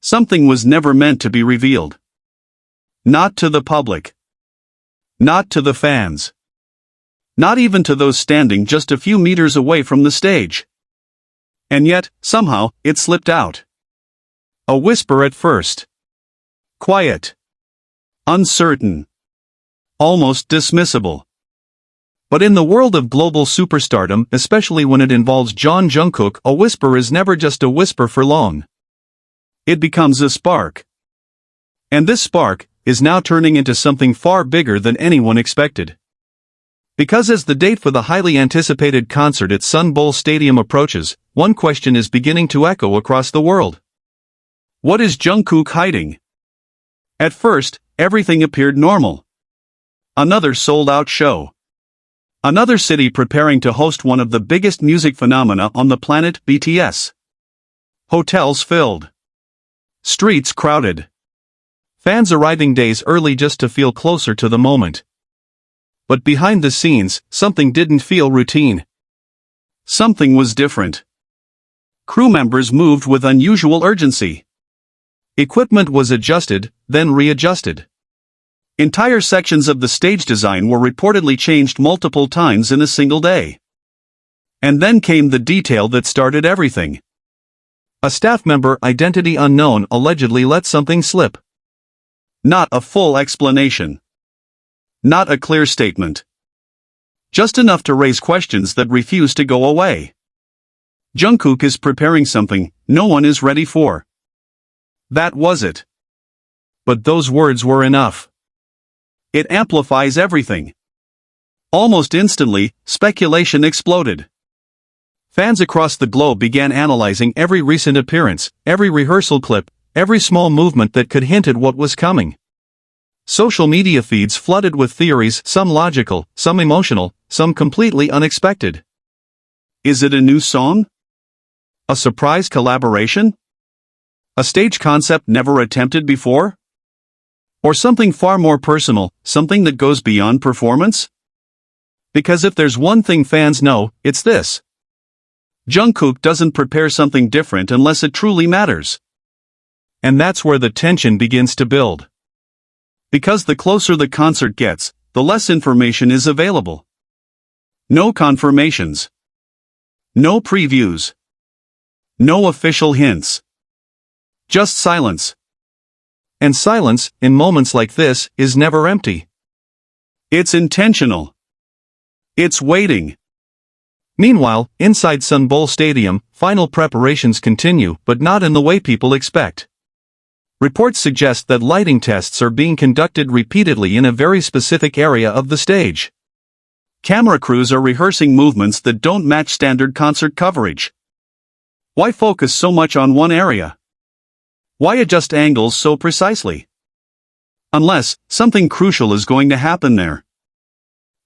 Something was never meant to be revealed. Not to the public. Not to the fans. Not even to those standing just a few meters away from the stage. And yet, somehow, it slipped out. A whisper at first. Quiet. Uncertain. Almost dismissible. But in the world of global superstardom, especially when it involves Jeon Jungkook, a whisper is never just a whisper for long. It becomes a spark. And this spark is now turning into something far bigger than anyone expected. Because as the date for the highly anticipated concert at Sun Bowl Stadium approaches, one question is beginning to echo across the world. What is Jungkook hiding? At first, everything appeared normal. Another sold-out show. Another city preparing to host one of the biggest music phenomena on the planet, BTS. Hotels filled. Streets crowded. Fans arriving days early just to feel closer to the moment. But behind the scenes, something didn't feel routine. Something was different. Crew members moved with unusual urgency. Equipment was adjusted, then readjusted. Entire sections of the stage design were reportedly changed multiple times in a single day. And then came the detail that started everything. A staff member, identity unknown, allegedly let something slip. Not a full explanation. Not a clear statement. Just enough to raise questions that refuse to go away. Jungkook is preparing something no one is ready for. That was it. But those words were enough. It amplifies everything. Almost instantly, speculation exploded. Fans across the globe began analyzing every recent appearance, every rehearsal clip, every small movement that could hint at what was coming. Social media feeds flooded with theories, some logical, some emotional, some completely unexpected. Is it a new song? A surprise collaboration? A stage concept never attempted before? Or something far more personal, something that goes beyond performance? Because if there's one thing fans know, it's this. Jungkook doesn't prepare something different unless it truly matters. And that's where the tension begins to build. Because the closer the concert gets, the less information is available. No confirmations. No previews. No official hints. Just silence. And silence, in moments like this, is never empty. It's intentional. It's waiting. Meanwhile, inside Sun Bowl Stadium, final preparations continue, but not in the way people expect. Reports suggest that lighting tests are being conducted repeatedly in a very specific area of the stage. Camera crews are rehearsing movements that don't match standard concert coverage. Why focus so much on one area? Why adjust angles so precisely? Unless something crucial is going to happen there.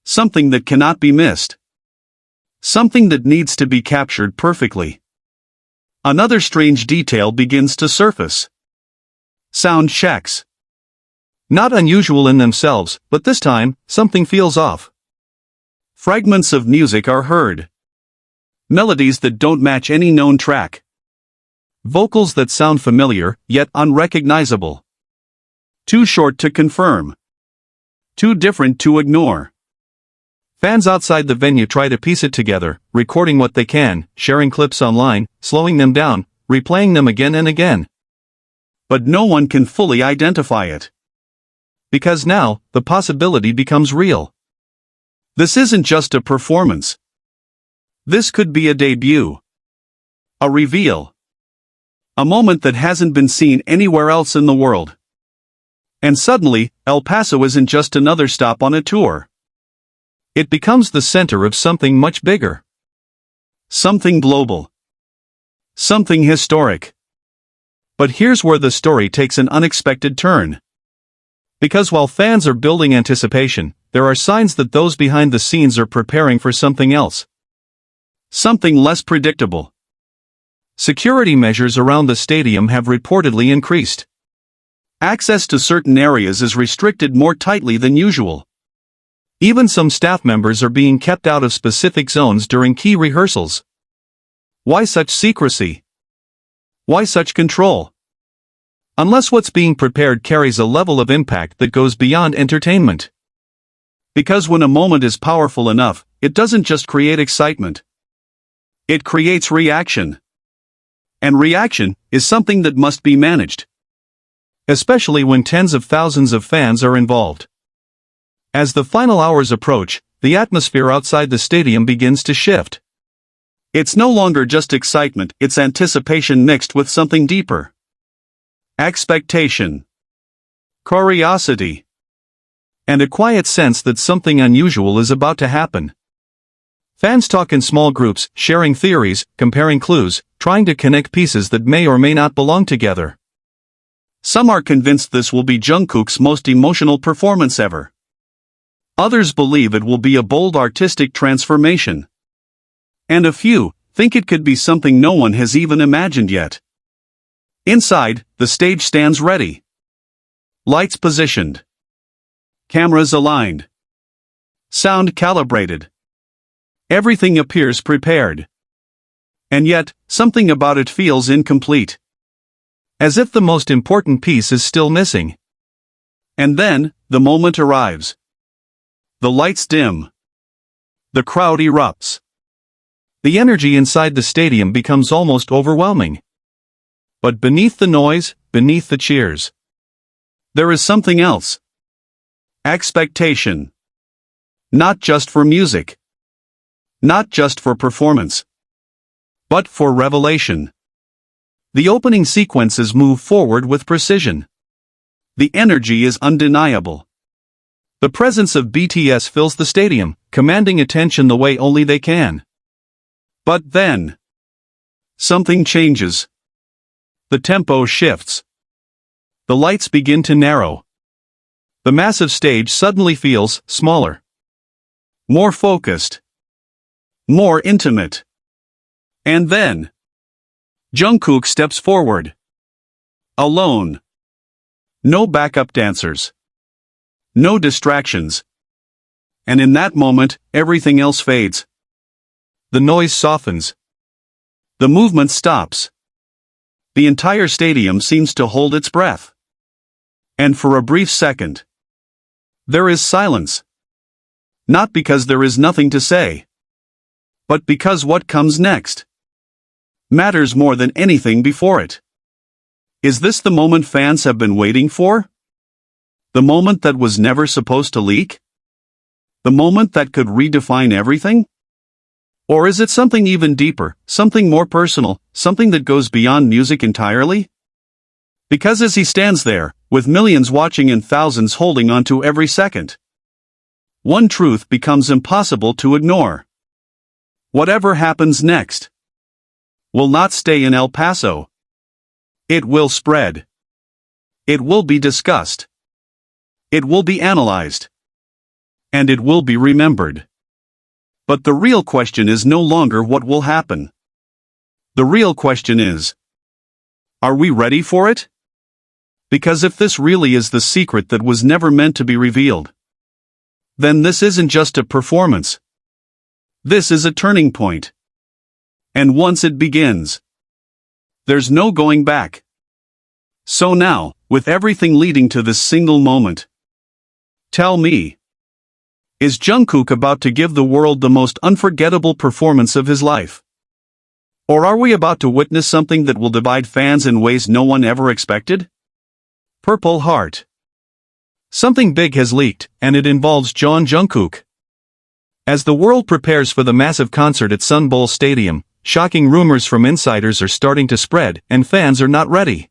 Something that cannot be missed. Something that needs to be captured perfectly. Another strange detail begins to surface. Sound checks. Not unusual in themselves, but this time, something feels off. Fragments of music are heard. Melodies that don't match any known track. Vocals that sound familiar, yet unrecognizable. Too short to confirm. Too different to ignore. Fans outside the venue try to piece it together, recording what they can, sharing clips online, slowing them down, replaying them again and again. But no one can fully identify it. Because now, the possibility becomes real. This isn't just a performance. This could be a debut. A reveal. A moment that hasn't been seen anywhere else in the world. And suddenly, El Paso isn't just another stop on a tour. It becomes the center of something much bigger. Something global. Something historic. But here's where the story takes an unexpected turn. Because while fans are building anticipation, there are signs that those behind the scenes are preparing for something else. Something less predictable. Security measures around the stadium have reportedly increased. Access to certain areas is restricted more tightly than usual. Even some staff members are being kept out of specific zones during key rehearsals. Why such secrecy? Why such control? Unless what's being prepared carries a level of impact that goes beyond entertainment. Because when a moment is powerful enough, it doesn't just create excitement. It creates reaction. And reaction is something that must be managed. Especially when tens of thousands of fans are involved. As the final hours approach, the atmosphere outside the stadium begins to shift. It's no longer just excitement, it's anticipation mixed with something deeper. Expectation. Curiosity. And a quiet sense that something unusual is about to happen. Fans talk in small groups, sharing theories, comparing clues, trying to connect pieces that may or may not belong together. Some are convinced this will be Jungkook's most emotional performance ever. Others believe it will be a bold artistic transformation. And a few think it could be something no one has even imagined yet. Inside, the stage stands ready. Lights positioned. Cameras aligned. Sound calibrated. Everything appears prepared. And yet, something about it feels incomplete. As if the most important piece is still missing. And then, the moment arrives. The lights dim. The crowd erupts. The energy inside the stadium becomes almost overwhelming. But beneath the noise, beneath the cheers, there is something else. Expectation. Not just for music. Not just for performance. But for revelation. The opening sequences move forward with precision. The energy is undeniable. The presence of BTS fills the stadium, commanding attention the way only they can. But then, something changes. The tempo shifts. The lights begin to narrow. The massive stage suddenly feels smaller. More focused. More intimate. And then, Jungkook steps forward. Alone. No backup dancers. No distractions. And in that moment, everything else fades. The noise softens. The movement stops. The entire stadium seems to hold its breath. And for a brief second, there is silence. Not because there is nothing to say, but because what comes next matters more than anything before it. Is this the moment fans have been waiting for? The moment that was never supposed to leak? The moment that could redefine everything? Or is it something even deeper, something more personal, something that goes beyond music entirely? Because as he stands there, with millions watching and thousands holding on to every second, one truth becomes impossible to ignore. Whatever happens next will not stay in El Paso. It will spread. It will be discussed. It will be analyzed. And it will be remembered. But the real question is no longer what will happen. The real question is, are we ready for it? Because if this really is the secret that was never meant to be revealed, then this isn't just a performance. This is a turning point. And once it begins, there's no going back. So now, with everything leading to this single moment, tell me, is Jungkook about to give the world the most unforgettable performance of his life? Or are we about to witness something that will divide fans in ways no one ever expected? Purple Heart. Something big has leaked, and it involves Jeon Jungkook. As the world prepares for the massive concert at Sun Bowl Stadium, shocking rumors from insiders are starting to spread, and fans are not ready.